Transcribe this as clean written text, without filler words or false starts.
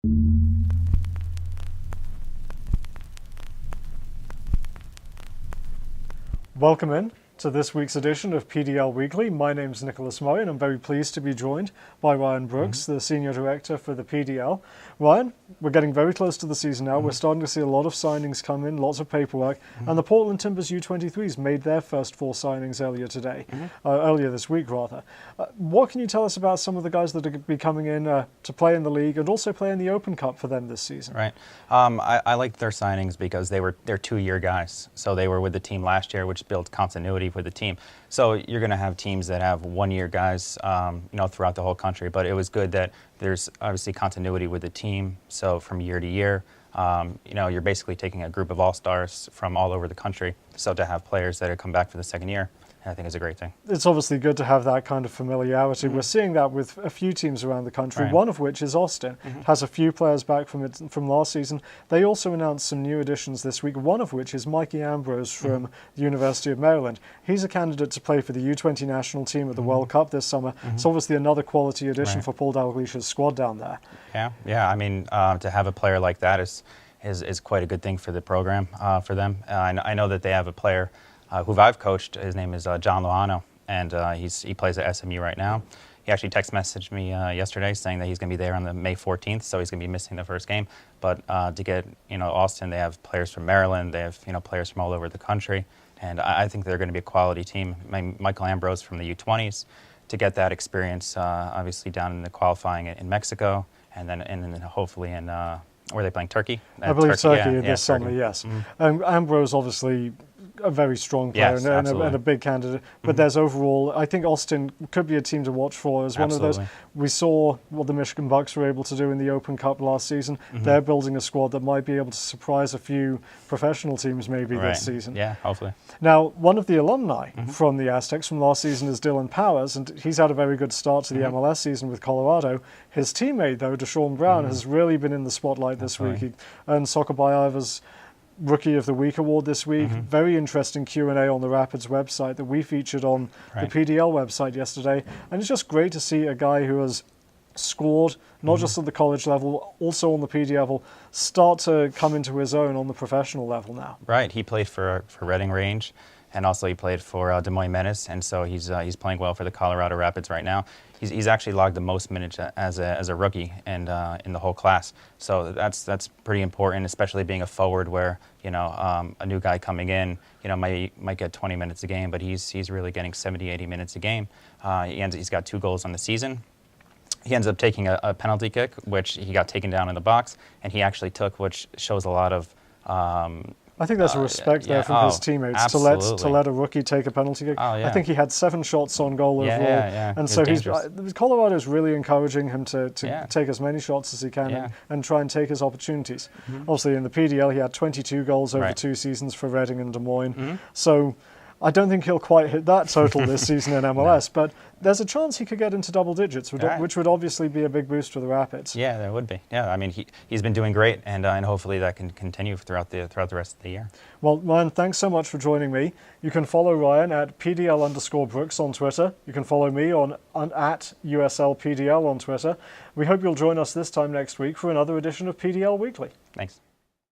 Welcome in to this week's edition of PDL Weekly. My name's Nicholas Murray, and I'm very pleased to be joined by Ryan Brooks, the Senior Director for the PDL. Ryan, we're getting very close to the season now. We're starting to see a lot of signings come in, lots of paperwork, and the Portland Timbers U23s made their first 4 signings earlier this week rather. What can you tell us about some of the guys that are going to be coming in to play in the league and also play in the Open Cup for them this season? Right. I liked their signings because they're 2-year guys. So they were with the team last year, which built continuity for the team. So you're going to have teams that have 1-year guys, throughout the whole country. But it was good that there's obviously continuity with the team. So from year to year, you're basically taking a group of all-stars from all over the country. So to have players that have come back for the second year, I think is a great thing. It's obviously good to have that kind of familiarity. We're seeing that with a few teams around the country, one of which is Austin. Has a few players back from last season. They also announced some new additions this week, one of which is Mikey Ambrose from the University of Maryland. He's a candidate to play for the U20 national team at the World Cup this summer. It's obviously another quality addition for Paul Dalglish's squad down there. Yeah. I mean, to have a player like that is quite a good thing for the program, for them. I know that they have a player who I've coached. His name is John Loano, and he plays at SMU right now. He actually text messaged me yesterday saying that he's going to be there on the May 14th, so he's going to be missing the first game. But to get Austin, they have players from Maryland, they have players from all over the country, and I think they're going to be a quality team. Michael Ambrose from the U20s, to get that experience, obviously down in the qualifying in Mexico, and then hopefully in were they playing Turkey? I believe Turkey this summer, yes. Ambrose obviously a very strong player and a big candidate, but there's overall, I think Austin could be a team to watch for as one of those. We saw what the Michigan Bucks were able to do in the Open Cup last season. They're building a squad that might be able to surprise a few professional teams maybe this season. Yeah, hopefully. Now, one of the alumni from the Aztecs from last season is Dylan Powers, and he's had a very good start to the MLS season with Colorado. His teammate, though, Deshorn Brown, has really been in the spotlight this week. He earned Soccer Bayava's Rookie of the Week award this week. Very interesting Q&A on the Rapids website that we featured on the PDL website yesterday. And it's just great to see a guy who has scored, not just at the college level, also on the PD level, start to come into his own on the professional level now. Right. He played for Reading Range, and also he played for Des Moines Menace, and so he's playing well for the Colorado Rapids right now. He's actually logged the most minutes as a rookie and in the whole class. So that's pretty important, especially being a forward where a new guy coming in might get 20 minutes a game, but he's really getting 70, 80 minutes a game. He's got 2 goals on the season. He ends up taking a penalty kick, which he got taken down in the box, and he actually took, which shows a lot of. I think there's a respect there from his teammates to let a rookie take a penalty kick. I think he had 7 shots on goal overall, and so Colorado's really encouraging him to take as many shots as he can and try and take his opportunities. Obviously, in the PDL, he had 22 goals over 2 seasons for Reading and Des Moines. So I don't think he'll quite hit that total this season in MLS, but there's a chance he could get into double digits, which would obviously be a big boost for the Rapids. Yeah, there would be. Yeah, I mean, he's been doing great, and hopefully that can continue throughout the rest of the year. Well, Ryan, thanks so much for joining me. You can follow Ryan at PDL_Brooks on Twitter. You can follow me on at USLPDL on Twitter. We hope you'll join us this time next week for another edition of PDL Weekly. Thanks.